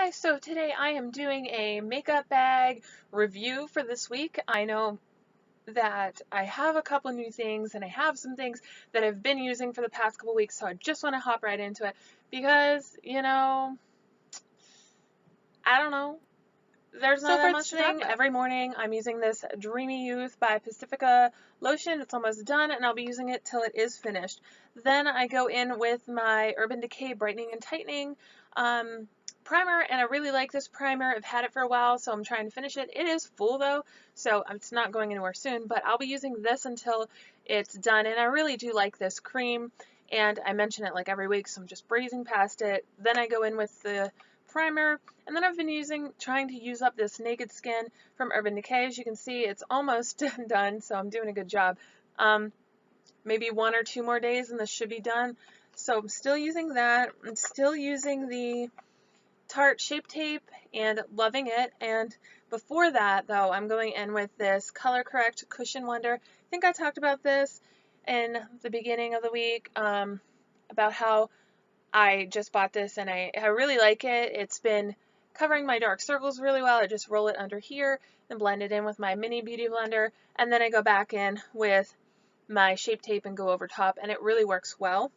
Hi, so today I am doing a makeup bag review for this week. I know that I have a couple new things and I have some things that I've been using for the past couple weeks, so I just want to hop right into it because, I don't know, there's not So that for much to talk thing about. every morning, I'm using this Dreamy Youth by Pacifica lotion. It's almost done, and I'll be using it till it is finished. Then I go in with my Urban Decay Brightening and Tightening um, primer, and I really like this primer. I've had it for a while, so I'm trying to finish it. It is full though, so it's not going anywhere soon, but I'll be using this until it's done, and I really do like this cream, and I mention it like every week, so I'm just breezing past it. Then I go in with the primer, and then I've been trying to use up this Naked Skin from Urban Decay. As you can see, it's almost done, so I'm doing a good job. Maybe 1 or 2 more days and this should be done. So I'm still using that. I'm still using the Tarte Shape Tape and loving it. And before that, though, I'm going in with this Color Correct Cushion Wonder. I think I talked about this in the beginning of the week, about how I just bought this and I really like it. It's been covering my dark circles really well. I just roll it under here and blend it in with my mini beauty blender, and then I go back in with my Shape Tape and go over top, and it really works well.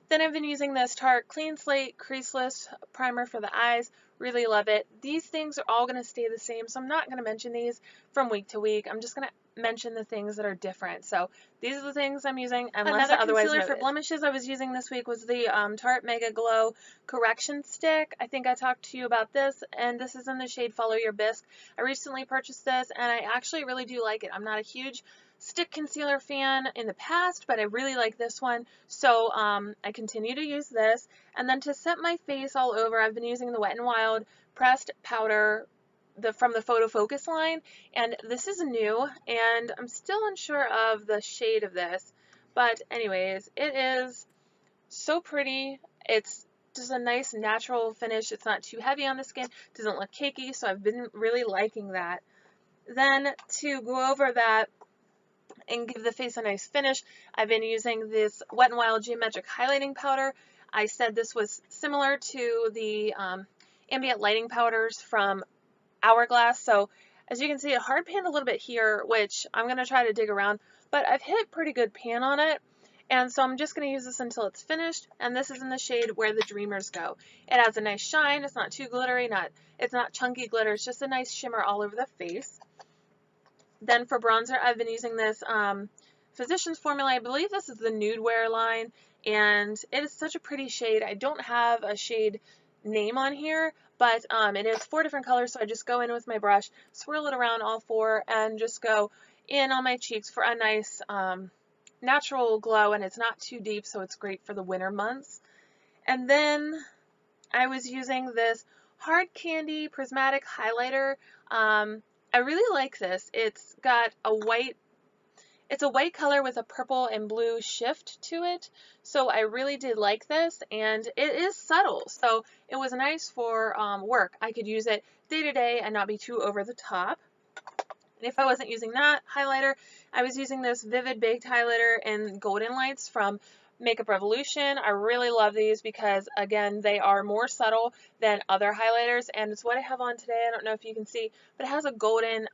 Then I've been using this Tarte Clean Slate Creaseless Primer for the eyes. Really love it. These things are all going to stay the same, so I'm not going to mention these from week to week. I'm just going to mention the things that are different. So these are the things I'm using unless Another otherwise concealer noted. for blemishes I was using this week was the Tarte Mega Glow Correction Stick. I think I talked to you about this, and this is in the shade Follow Your Bisque. I recently purchased this, and I actually really do like it. I'm not a huge stick concealer fan in the past, but I really like this one, so I continue to use this. And then to set my face all over, I've been using the Wet n Wild pressed powder from the Photo Focus line, and this is new, and I'm still unsure of the shade of this, but anyways, it is so pretty. It's just a nice natural finish. It's not too heavy on the skin, doesn't look cakey, so I've been really liking that. Then to go over that and give the face a nice finish, I've been using this Wet n Wild Geometric Highlighting Powder. I said this was similar to the ambient lighting powders from Hourglass. So as you can see, it hard panned a little bit here, which I'm going to try to dig around, but I've hit pretty good pan on it. And so I'm just going to use this until it's finished, and this is in the shade Where the Dreamers Go. It has a nice shine, it's not too glittery, it's not chunky glitter, it's just a nice shimmer all over the face. Then for bronzer, I've been using this Physicians Formula. I believe this is the Nude Wear line, and it is such a pretty shade. I don't have a shade name on here, but it is 4 different colors, so I just go in with my brush, swirl it around all 4, and just go in on my cheeks for a nice natural glow, and it's not too deep, so it's great for the winter months. And then I was using this Hard Candy Prismatic Highlighter. I really like this. It's a white color with a purple and blue shift to it. So I really did like this, and it is subtle. So it was nice for work. I could use it day to day and not be too over the top. And if I wasn't using that highlighter, I was using this Vivid Baked Highlighter in Golden Lights from Makeup Revolution. I really love these because, again, they are more subtle than other highlighters, and it's what I have on today. I don't know if you can see, but it has a golden,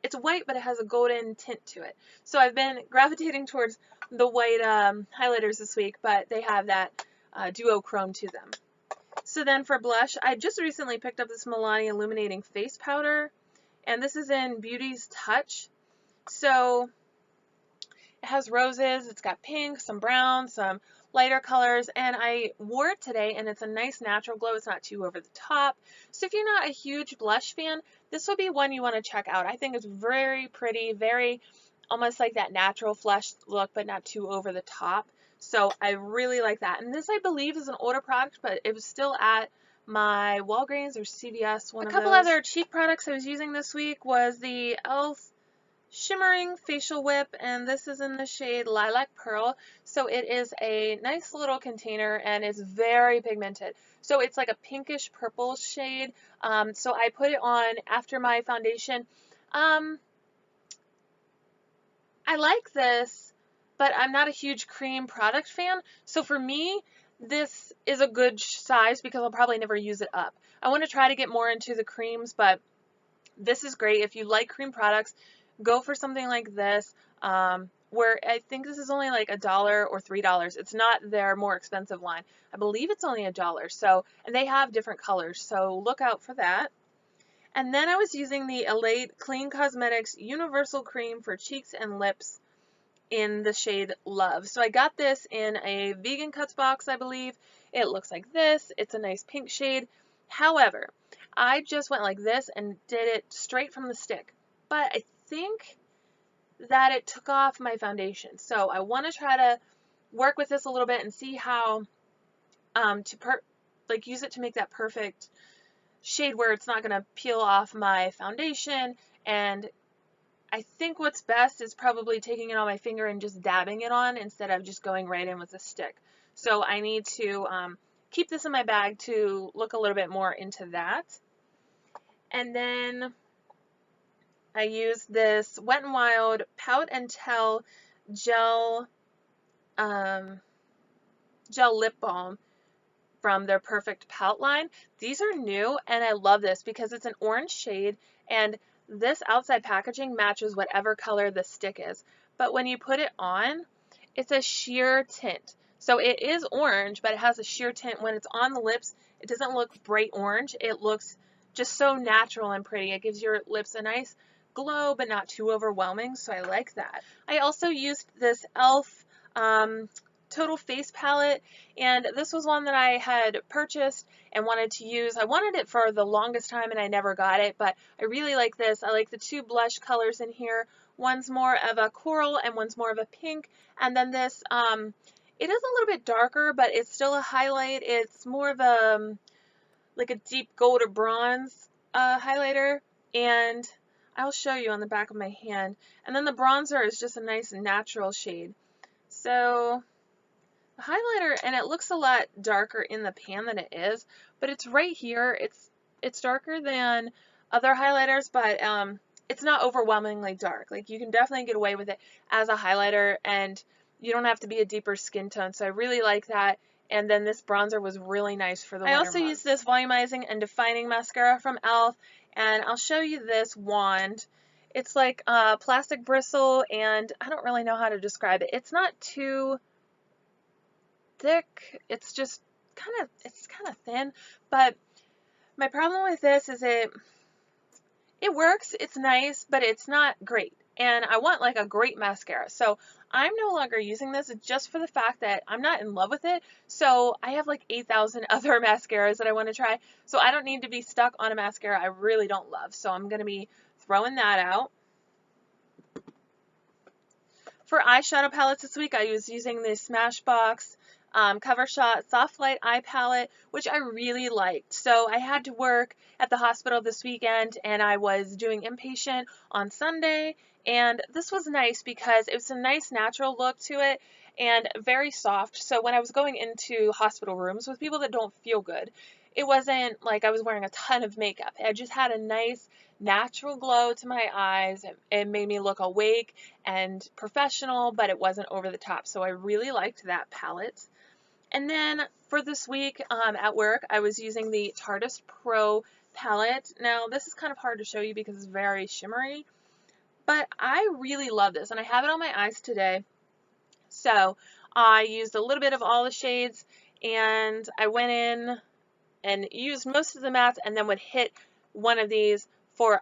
it's white, but it has a golden tint to it. So I've been gravitating towards the white highlighters this week, but they have that duochrome to them. So then for blush, I just recently picked up this Milani Illuminating Face Powder, and this is in Beauty's Touch. So it has roses, it's got pink, some brown, some lighter colors, and I wore it today, and it's a nice natural glow. It's not too over the top. So if you're not a huge blush fan, this will be one you want to check out. I think it's very pretty, very almost like that natural flush look, but not too over the top. So I really like that. And this, I believe, is an older product, but it was still at my Walgreens or CVS, one of those. A couple other cheek products I was using this week was the e.l.f. Shimmering Facial Whip, and this is in the shade Lilac Pearl. So it is a nice little container, and it's very pigmented. So it's like a pinkish purple shade. So I put it on after my foundation. I like this, but I'm not a huge cream product fan. So for me, this is a good size because I'll probably never use it up. I want to try to get more into the creams, but this is great. If you like cream products, go for something like this, where I think this is only like $1 or $3. It's not their more expensive line. I believe it's only $1. So, and they have different colors, so look out for that. And then I was using the Elate Clean Cosmetics Universal Cream for cheeks and lips in the shade Love. So I got this in a Vegan Cuts box, I believe. It looks like this. It's a nice pink shade. However, I just went like this and did it straight from the stick. But I think that it took off my foundation. So I want to try to work with this a little bit and see how like use it to make that perfect shade where it's not going to peel off my foundation. And I think what's best is probably taking it on my finger and just dabbing it on instead of just going right in with a stick. So I need to keep this in my bag to look a little bit more into that. And then I use this Wet n Wild Pout and Tell gel gel lip balm from their Perfect Pout line. These are new and I love this because it's an orange shade and this outside packaging matches whatever color the stick is. But when you put it on, it's a sheer tint. So it is orange, but it has a sheer tint. When it's on the lips, it doesn't look bright orange. It looks just so natural and pretty. It gives your lips a nice glow, but not too overwhelming, so I like that. I also used this e.l.f. Total Face Palette, and this was one that I had purchased and wanted to use. I wanted it for the longest time and I never got it, but I really like this. I like the two blush colors in here. One's more of a coral and one's more of a pink, and then this, it is a little bit darker, but it's still a highlight. It's more of a, like a deep gold or bronze highlighter, and I'll show you on the back of my hand. And then the bronzer is just a nice natural shade. So the highlighter, and it looks a lot darker in the pan than it is, but it's right here. It's darker than other highlighters, but it's not overwhelmingly dark. Like you can definitely get away with it as a highlighter, and you don't have to be a deeper skin tone. So I really like that. And then this bronzer was really nice for the winter months. I also use this volumizing and defining mascara from e.l.f. and I'll show you this wand. It's like a plastic bristle, and I don't really know how to describe it. It's not too thick. It's just it's kind of thin, but my problem with this is it works, it's nice, but it's not great. And I want like a great mascara. So I'm no longer using this just for the fact that I'm not in love with it. So I have like 8,000 other mascaras that I want to try. So I don't need to be stuck on a mascara I really don't love. So I'm going to be throwing that out. For eyeshadow palettes this week, I was using the Smashbox Cover Shot Soft Light Eye Palette, which I really liked. So I had to work at the hospital this weekend, and I was doing inpatient on Sunday, and this was nice because it was a nice natural look to it and very soft. So when I was going into hospital rooms with people that don't feel good, it wasn't like I was wearing a ton of makeup. I just had a nice natural glow to my eyes. It made me look awake and professional, but it wasn't over the top. So I really liked that palette. And then for this week at work, I was using the Tarteist Pro palette. Now this is kind of hard to show you because it's very shimmery, but I really love this and I have it on my eyes today. So I used a little bit of all the shades and I went in and used most of the mattes and then would hit one of these for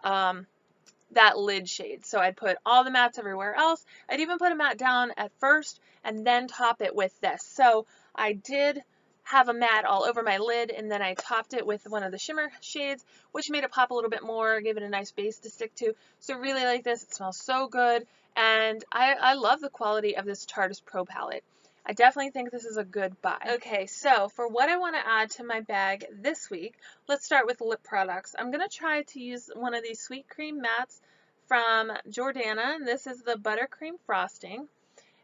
that lid shade. So I'd put all the mattes everywhere else. I'd even put a matte down at first and then top it with this. So I did have a matte all over my lid, and then I topped it with one of the shimmer shades, which made it pop a little bit more, gave it a nice base to stick to. So I really like this. It smells so good, and I love the quality of this Tarteist Pro palette. I definitely think this is a good buy. Okay, so for what I want to add to my bag this week, let's start with lip products. I'm going to try to use one of these Sweet Cream mattes from Jordana, and this is the Buttercream Frosting,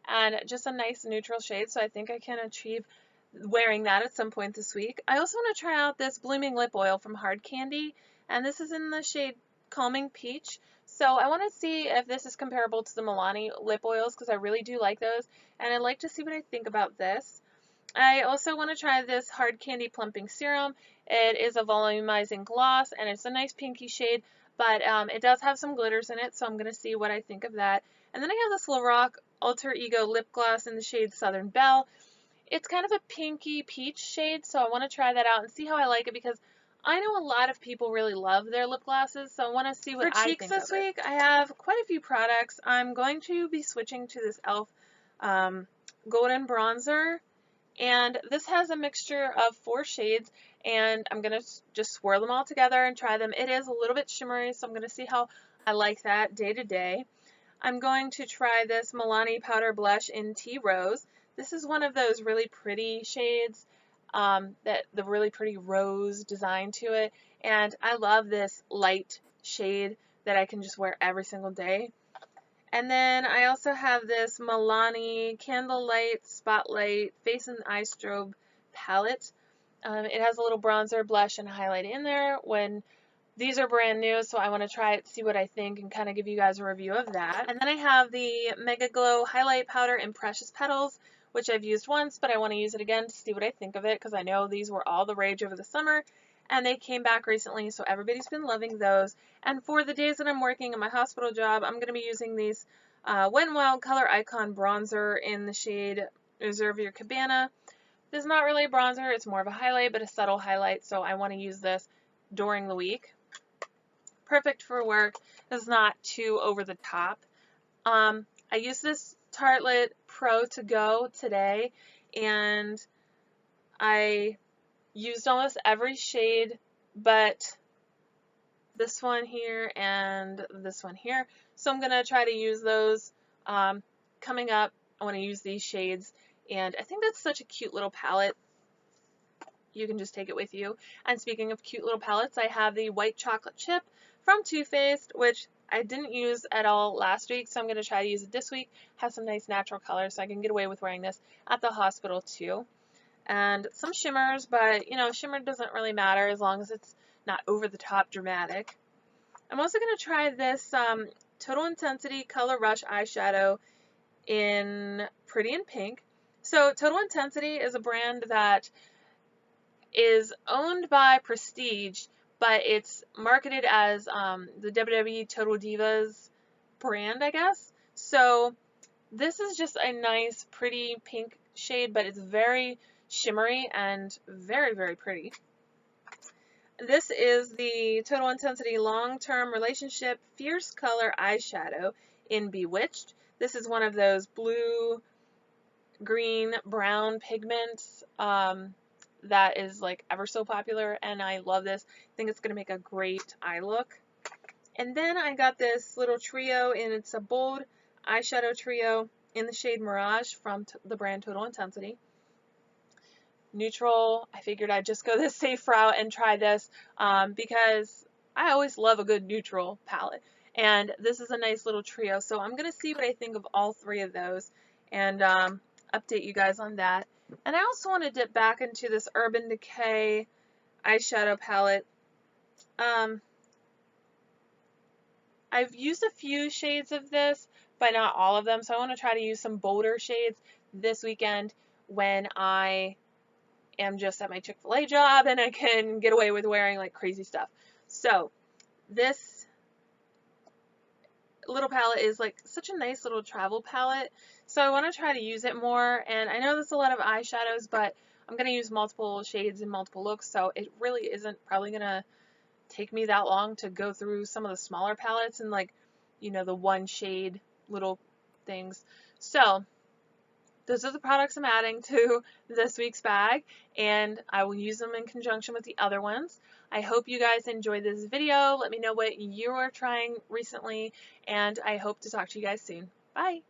and just a nice neutral shade, so I think I can achieve wearing that at some point this week. I also want to try out this Blooming Lip Oil from Hard Candy, and this is in the shade Calming Peach. So I want to see if this is comparable to the Milani lip oils because I really do like those, and I'd like to see what I think about this. I also want to try this Hard Candy Plumping Serum. It is a volumizing gloss and it's a nice pinky shade, but it does have some glitters in it, so I'm going to see what I think of that. And then I have this Lorac Alter Ego Lip Gloss in the shade Southern Belle. It's kind of a pinky peach shade, so I want to try that out and see how I like it because I know a lot of people really love their lip glosses, so I want to see what I think of it. For cheeks this week, I have quite a few products. I'm going to be switching to this e.l.f. Golden Bronzer. And this has a mixture of 4 shades, and I'm going to just swirl them all together and try them. It is a little bit shimmery, so I'm going to see how I like that day to day. I'm going to try this Milani Powder Blush in Tea Rose. This is one of those really pretty shades, that the really pretty rose design to it, and I love this light shade that I can just wear every single day. And then I also have this Milani Candlelight Spotlight Face and Eye Strobe palette. It has a little bronzer, blush, and highlight in there. These are brand new, so I want to try it, see what I think, and kind of give you guys a review of that. And then I have the Mega Glow Highlight Powder in Precious Petals, which I've used once, but I want to use it again to see what I think of it, because I know these were all the rage over the summer, and they came back recently, so everybody's been loving those. And for the days that I'm working in my hospital job, I'm going to be using these Wet n Wild Color Icon Bronzer in the shade Reserve Your Cabana. This is not really a bronzer, it's more of a highlight, but a subtle highlight, so I want to use this during the week. Perfect for work. It's not too over the top. I used this Tartelette Pro to Go today, and I used almost every shade but this one here and this one here. So I'm going to try to use those coming up. I want to use these shades, and I think that's such a cute little palette. You can just take it with you. And speaking of cute little palettes, I have the White Chocolate Chip from Too Faced, which I didn't use at all last week, so I'm going to try to use it this week. Has some nice natural colors, so I can get away with wearing this at the hospital too. And some shimmers, but you know, shimmer doesn't really matter as long as it's not over the top dramatic. I'm also going to try this Total Intensity Color Rush eyeshadow in Pretty in Pink. So Total Intensity is a brand that is owned by Prestige, but it's marketed as the WWE Total Divas brand, I guess. So this is just a nice, pretty pink shade, but it's very shimmery and very, very pretty. This is the Total Intensity Long-Term Relationship Fierce Color Eyeshadow in Bewitched. This is one of those blue, green, brown pigments that is like ever so popular, and I love this. I think it's going to make a great eye look. And then I got this little trio, and it's a bold eyeshadow trio in the shade Mirage from the brand Total Intensity. Neutral, I figured I'd just go the safe route and try this because I always love a good neutral palette. And this is a nice little trio, so I'm going to see what I think of all 3 of those and update you guys on that. And I also want to dip back into this Urban Decay eyeshadow palette. I've used a few shades of this, but not all of them, so I want to try to use some bolder shades this weekend when I am just at my Chick-fil-A job and I can get away with wearing like crazy stuff. So this little palette is like such a nice little travel palette, so I want to try to use it more. And I know there's a lot of eyeshadows, but I'm going to use multiple shades and multiple looks, so it really isn't probably going to take me that long to go through some of the smaller palettes and like, you know, the one shade little things. So those are the products I'm adding to this week's bag, and I will use them in conjunction with the other ones. I hope you guys enjoyed this video. Let me know what you are trying recently, and I hope to talk to you guys soon. Bye!